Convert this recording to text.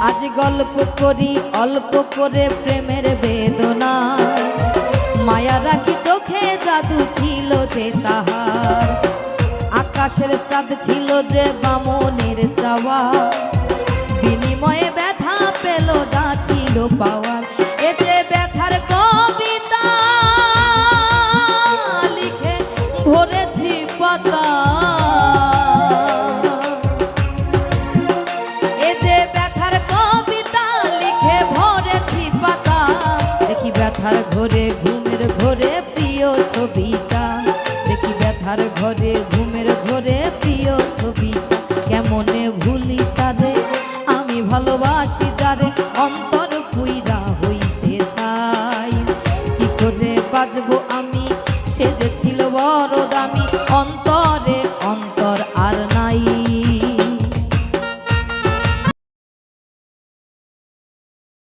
আজ গল্প করি অল্প করে প্রেমের বেদনা, মায়া রাখি চোখে জাদু ছিল যে তাহার, আকাশের চাঁদ ছিল যে বামনের চাওয়া, বিনিময়ে ব্যথা পেল যা ছিল পাওয়ার। এ যে ব্যথার কবিতা লিখে ভরেছি পাতা, এ যে ব্যথার কবিতা লিখে ভরেছি পাতা, দেখি ব্যথার ঘরে ঘুমের ঘরে প্রিয় ছবিটা, দেখি ব্যথার ঘরে ঘুমের ঘরে প্রিয় ছবিটা, কেমনে ভুলি তারে আমি ভালোবাসি